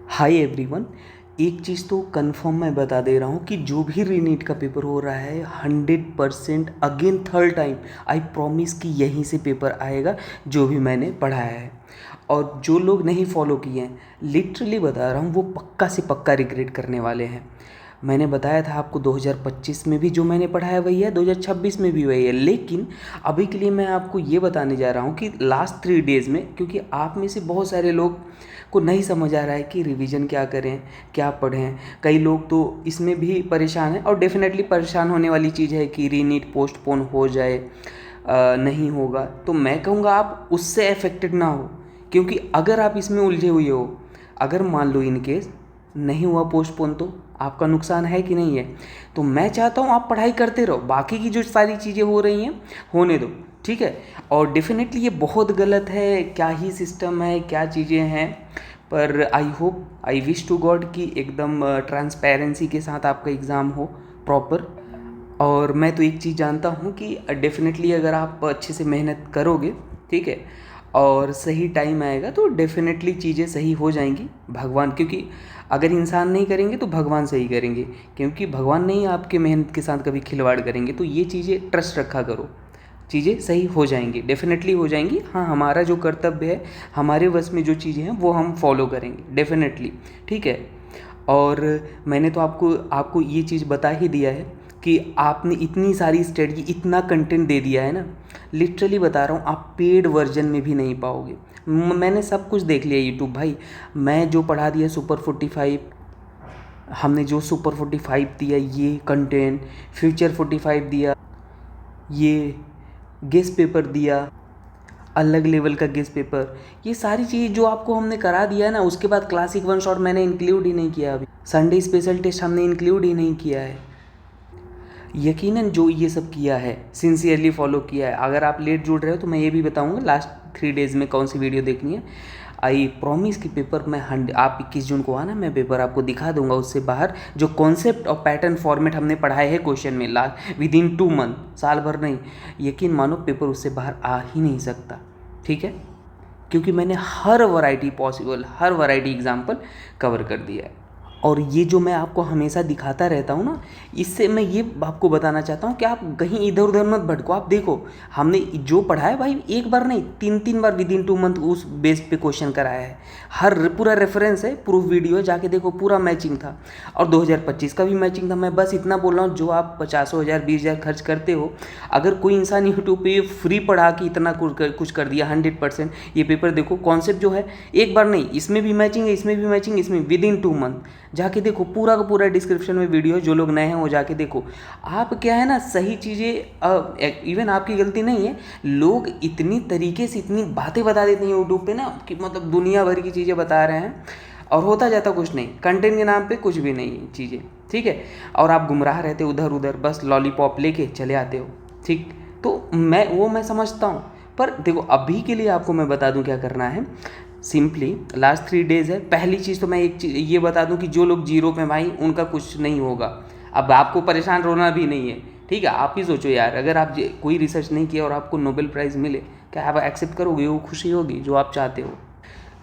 Hi everyone. एक चीज़ तो confirm मैं बता दे रहा हूँ कि जो भी रीनीट का पेपर हो रहा है 100% again third time I promise कि यहीं से पेपर आएगा जो भी मैंने पढ़ाया है। और जो लोग नहीं फॉलो किए हैं लिटरली बता रहा हूँ वो पक्का से पक्का रिग्रेट करने वाले हैं। मैंने बताया था आपको 2025 में भी जो मैंने पढ़ाया वही है, 2026 में भी वही है, लेकिन अभी के लिए मैं आपको ये बताने जा रहा हूँ कि लास्ट 3 डेज़ में, क्योंकि आप में से बहुत सारे लोग को नहीं समझ आ रहा है कि रिवीजन क्या करें, क्या पढ़ें। कई लोग तो इसमें भी परेशान हैं और डेफिनेटली परेशान होने वाली चीज़ है कि रीनीट पोस्टपोन हो जाए, नहीं होगा। तो मैं कहूँगा आप उससे अफेक्टेड ना हो, क्योंकि अगर आप इसमें उलझे हुए हो, अगर मान लो इन केस नहीं हुआ पोस्टपोन तो आपका नुकसान है कि नहीं है। तो मैं चाहता हूँ आप पढ़ाई करते रहो, बाकी की जो सारी चीज़ें हो रही हैं होने दो, ठीक है। और डेफिनेटली ये बहुत गलत है, क्या ही सिस्टम है, क्या चीज़ें हैं। पर I hope, I wish to God कि एकदम ट्रांसपेरेंसी के साथ आपका एग्ज़ाम हो प्रॉपर। और मैं तो एक चीज़ जानता हूँ कि डेफिनेटली अगर आप अच्छे से मेहनत करोगे, ठीक है, और सही टाइम आएगा तो डेफिनेटली चीज़ें सही हो जाएंगी। भगवान, क्योंकि अगर इंसान नहीं करेंगे तो भगवान सही करेंगे, क्योंकि भगवान नहीं आपके मेहनत के साथ कभी खिलवाड़ करेंगे। तो ये चीज़ें ट्रस्ट रखा करो, चीज़ें सही हो जाएंगी, डेफिनेटली हो जाएंगी। हाँ, हमारा जो कर्तव्य है, हमारे वश में जो चीज़ें हैं वो हम फॉलो करेंगे डेफिनेटली, ठीक है। और मैंने तो आपको आपको ये चीज़ बता ही दिया है कि आपने इतनी सारी स्ट्रेटजी, इतना कंटेंट दे दिया है ना, लिटरली बता रहा हूँ आप पेड वर्जन में भी नहीं पाओगे। मैंने सब कुछ देख लिया यूट्यूब भाई। मैं जो पढ़ा दिया सुपर 45, हमने जो सुपर 45 दिया ये कंटेंट, फ्यूचर 45 दिया, ये गेस्ट पेपर दिया, अलग लेवल का गेस्ट पेपर, ये सारी चीज़ जो आपको हमने करा दिया है ना। उसके बाद क्लासिक वन शॉट मैंने इंक्लूड ही नहीं किया, अभी संडे स्पेशल टेस्ट हमने इंक्लूड ही नहीं किया है। यकीनन जो ये सब किया है सिंसियरली फॉलो किया है। अगर आप लेट जुड़ रहे हो तो मैं ये भी बताऊंगा लास्ट 3 डेज़ में कौन सी वीडियो देखनी है। आई प्रॉमिस कि पेपर मैं आप 21 जून को आना, मैं पेपर आपको दिखा दूंगा। उससे बाहर जो कॉन्सेप्ट और पैटर्न फॉर्मेट हमने पढ़ाए हैं क्वेश्चन में लास्ट विद इन 2 मंथ, साल भर नहीं, यकीन मानो पेपर उससे बाहर आ ही नहीं सकता, ठीक है। क्योंकि मैंने हर वैरायटी पॉसिबल, हर वैरायटी एग्जाम्पल कवर कर दिया है। और ये जो मैं आपको हमेशा दिखाता रहता हूँ ना, इससे मैं ये आपको बताना चाहता हूँ कि आप कहीं इधर उधर मत भटको। आप देखो हमने जो पढ़ा है भाई, एक बार नहीं 3 बार विद इन 2 मंथ उस बेस पे क्वेश्चन कराया है। हर पूरा रेफरेंस है, प्रूफ वीडियो है, जाके देखो, पूरा मैचिंग था। और 2025 का भी मैचिंग था। मैं बस इतना बोल रहा हूँ, जो आप 50,000 20,000 खर्च करते हो, अगर कोई इंसान यूट्यूब पे फ्री पढ़ा के इतना कुछ कर दिया 100%, ये पेपर देखो कॉन्सेप्ट जो है एक बार नहीं, इसमें भी मैचिंग है, इसमें भी मैचिंग, इसमें विद इन 2 मंथ। जाके देखो, पूरा का पूरा डिस्क्रिप्शन में वीडियो है, जो लोग नए हैं वो जाके देखो। आप क्या है ना, सही चीज़ें, इवन आपकी गलती नहीं है, लोग इतनी तरीके से इतनी बातें बता देते हैं यूट्यूब पे ना कि मतलब दुनिया भर की चीज़ें बता रहे हैं और होता जाता कुछ नहीं, कंटेंट के नाम पे कुछ भी नहीं चीज़ें, ठीक है। और आप गुमराह रहते उधर उधर, बस लॉलीपॉप लेके चले आते हो, ठीक। तो मैं समझता हूँ, पर देखो अभी के लिए आपको मैं बता दूँ क्या करना है। सिंपली लास्ट 3 डेज़ है। पहली चीज़ तो मैं एक चीज़ ये बता दूं कि जो लोग जीरो पे भाई, उनका कुछ नहीं होगा। अब आपको परेशान रोना भी नहीं है, ठीक है। आप ही सोचो यार, अगर आप कोई रिसर्च नहीं किया और आपको नोबेल प्राइज़ मिले, क्या आप एक्सेप्ट करोगे? वो खुशी होगी जो आप चाहते हो।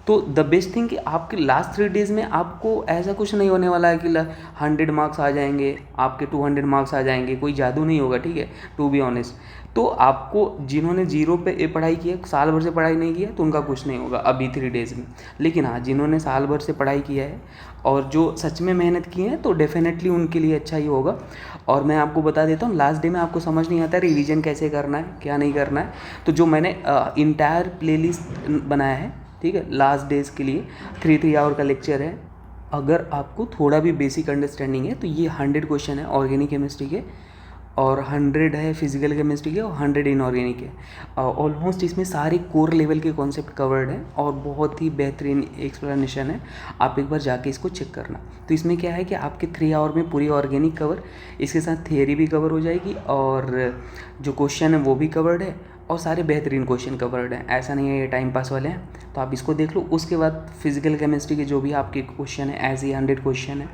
तो द बेस्ट थिंग कि आपके लास्ट 3 डेज़ में आपको ऐसा कुछ नहीं होने वाला है कि 100 मार्क्स आ जाएंगे, आपके 200 मार्क्स आ जाएंगे, कोई जादू नहीं होगा, ठीक है, टू बी ऑनेस्ट। तो आपको जिन्होंने जीरो पे पढ़ाई की है, साल भर से पढ़ाई नहीं किया, तो उनका कुछ नहीं होगा अभी 3 डेज़ में। लेकिन हाँ, जिन्होंने साल भर से पढ़ाई किया है और जो सच में मेहनत की है, तो डेफिनेटली उनके लिए अच्छा ही होगा। और मैं आपको बता देता हूँ, लास्ट डे में आपको समझ नहीं आता रिवीजन कैसे करना है, क्या नहीं करना है। तो जो मैंने इंटायर प्लेलिस्ट बनाया है, ठीक है, लास्ट डेज़ के लिए 3 आवर का लेक्चर है। अगर आपको थोड़ा भी बेसिक अंडरस्टैंडिंग है तो ये 100 क्वेश्चन है ऑर्गेनिक केमिस्ट्री के, और 100 है फिजिकल केमिस्ट्री के, और 100 इनऑर्गेनिक है। ऑलमोस्ट इसमें सारे कोर लेवल के कॉन्सेप्ट कवर्ड हैं और बहुत ही बेहतरीन एक्सप्लेनेशन है। आप एक बार जाके इसको चेक करना। तो इसमें क्या है कि आपके 3 आवर में पूरी ऑर्गेनिक कवर, इसके साथ थियरी भी कवर हो जाएगी, और जो क्वेश्चन है वो भी कवर्ड है, और सारे बेहतरीन क्वेश्चन कवर्ड हैं। ऐसा नहीं है ये टाइम पास वाले हैं। तो आप इसको देख लो। उसके बाद फिजिकल केमिस्ट्री के जो भी आपके क्वेश्चन है, ऐसे ही 100 क्वेश्चन है,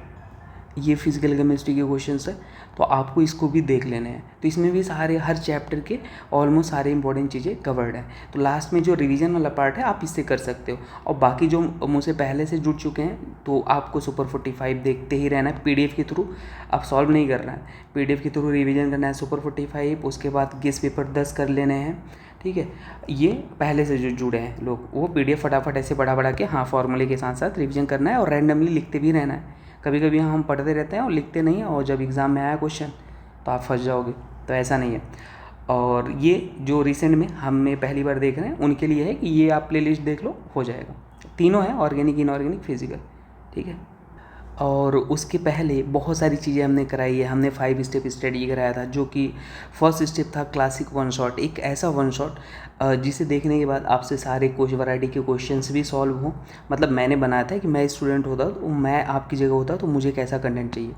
ये फिजिकल केमिस्ट्री के क्वेश्चंस है, तो आपको इसको भी देख लेने हैं। तो इसमें भी सारे हर चैप्टर के ऑलमोस्ट सारे इंपॉर्टेंट चीज़ें कवर्ड हैं। तो लास्ट में जो रिवीजन वाला पार्ट है आप इससे कर सकते हो। और बाकी जो मुझसे पहले से जुड़ चुके हैं, तो आपको सुपर 45 देखते ही रहना है पीडीएफ के थ्रू। आप सॉल्व नहीं करना है, पीडीएफ के थ्रू रिवीजन करना है सुपर 45, उसके बाद गेस पेपर 10 कर लेने हैं, ठीक है। ये पहले से जो जुड़े हैं लोग वो पीडीएफ फटाफट ऐसे बढ़ा के हाँ फॉर्मूले के साथ साथ रिवीजन करना है और रैंडमली लिखते भी रहना है। कभी कभी हम पढ़ते रहते हैं और लिखते नहीं हैं और जब एग्ज़ाम में आया क्वेश्चन तो आप फंस जाओगे, तो ऐसा नहीं है। और ये जो रिसेंट में हमें पहली बार देख रहे हैं उनके लिए है कि ये आप प्ले लिस्ट देख लो, हो जाएगा। तीनों हैं, ऑर्गेनिक, इनऑर्गेनिक, फिजिकल, ठीक है। और उसके पहले बहुत सारी चीज़ें हमने कराई है। हमने 5 स्टेप स्टडी कराया था, जो कि फर्स्ट स्टेप था क्लासिक वन शॉट, एक ऐसा वन शॉट जिसे देखने के बाद आपसे सारे कुछ वैरायटी के क्वेश्चंस भी सॉल्व हों। मतलब मैंने बनाया था कि मैं स्टूडेंट होता तो मैं आपकी जगह होता तो मुझे कैसा कंटेंट चाहिए,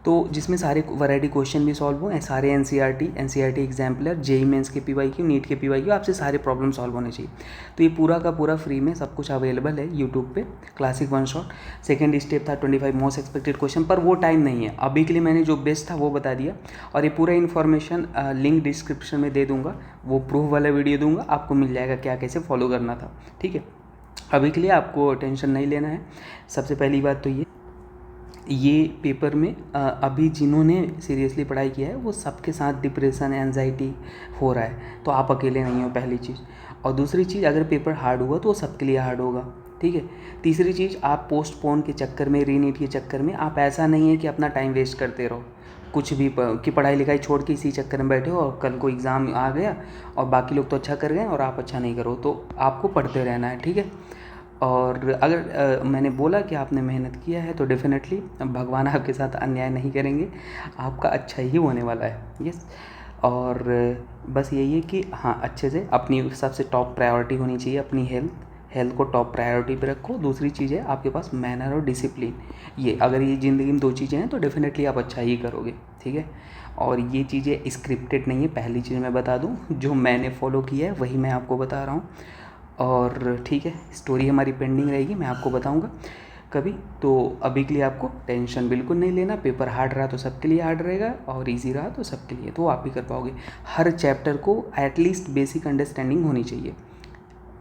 तो जिसमें सारे वैरायटी क्वेश्चन भी सॉल्व हों, सारे एनसीईआरटी एग्जाम्पलर, जेईई मेंस के पीवाईक्यू, नीट के पीवाईक्यू, आपसे सारे प्रॉब्लम सॉल्व होने चाहिए। तो ये पूरा का पूरा फ्री में सब कुछ अवेलेबल है यूट्यूब पे, classic one shot. Second step था 25 मोस्ट एक्सपेक्टेड क्वेश्चन, पर वो टाइम नहीं है अभी के लिए, मैंने जो बेस्ट था वो बता दिया। और ये पूरा इन्फॉर्मेशन लिंक डिस्क्रिप्शन में दे दूंगा, वो प्रूफ वाला वीडियो दूंगा, आपको मिल जाएगा क्या कैसे फॉलो करना था, ठीक है। अभी के लिए आपको टेंशन नहीं लेना है। सबसे पहली बात तो ये पेपर में अभी जिन्होंने सीरियसली पढ़ाई किया है वो सबके साथ डिप्रेशन, एंजाइटी हो रहा है, तो आप अकेले नहीं हो, पहली चीज़। और दूसरी चीज़, अगर पेपर हार्ड हुआ तो वो सबके लिए हार्ड होगा, ठीक है। तीसरी चीज़, आप पोस्टपोन के चक्कर में, रीनीट के चक्कर में, आप ऐसा नहीं है कि अपना टाइम वेस्ट करते रहो कुछ भी कि पढ़ाई लिखाई छोड़ के इसी चक्कर में बैठे हो और कल को एग्ज़ाम आ गया और बाकी लोग तो अच्छा कर गए और आप अच्छा नहीं करो, तो आपको पढ़ते रहना है, ठीक है। और अगर मैंने बोला कि आपने मेहनत किया है तो डेफिनेटली भगवान आपके साथ अन्याय नहीं करेंगे, आपका अच्छा ही होने वाला है, यस। और बस यही है कि हाँ, अच्छे से अपनी सबसे टॉप प्रायोरिटी होनी चाहिए अपनी हेल्थ को टॉप प्रायोरिटी पे रखो। दूसरी चीज़ है आपके पास मैनर और डिसिप्लिन, ये अगर ये ज़िंदगी में 2 चीज़ें हैं तो डेफिनेटली आप अच्छा ही करोगे, ठीक है। और ये चीज़ें स्क्रिप्टेड नहीं है, पहली चीज़ मैं बता दूँ, जो मैंने फॉलो किया है वही मैं आपको बता रहा हूँ। और ठीक है, स्टोरी हमारी पेंडिंग रहेगी, मैं आपको बताऊंगा कभी। तो अभी के लिए आपको टेंशन बिल्कुल नहीं लेना, पेपर हार्ड रहा तो सबके लिए हार्ड रहेगा और इजी रहा तो सबके लिए, तो आप भी कर पाओगे। हर चैप्टर को एटलीस्ट बेसिक अंडरस्टैंडिंग होनी चाहिए,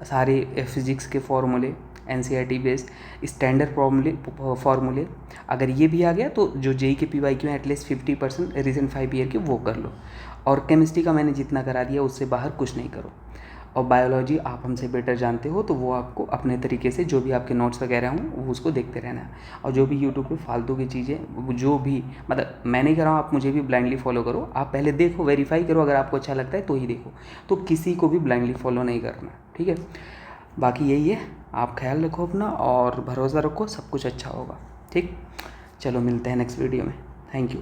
सारे फिजिक्स के फॉर्मूले, एनसीईआरटी बेस्ड स्टैंडर्ड फॉर्मूले, अगर ये भी आ गया तो जो जेईई के पीवाईक्यू हैं एटलीस्ट 50% रीजन 5 ईयर के वो कर लो। और केमिस्ट्री का मैंने जितना करा दिया उससे बाहर कुछ नहीं करो। और बायोलॉजी आप हमसे बेटर जानते हो, तो वो आपको अपने तरीके से जो भी आपके नोट्स वगैरह हों वो उसको देखते रहना है। और जो भी यूट्यूब पे फालतू की चीज़ें, जो भी मतलब मैं नहीं कर रहा हूँ, आप मुझे भी ब्लाइंडली फॉलो करो, आप पहले देखो, वेरीफाई करो, अगर आपको अच्छा लगता है तो ही देखो, तो किसी को भी ब्लाइंडली फॉलो नहीं करना, ठीक है। बाकी यही है, आप ख्याल रखो अपना और भरोसा रखो, सब कुछ अच्छा होगा, ठीक। चलो मिलते हैं नेक्स्ट वीडियो में, थैंक यू।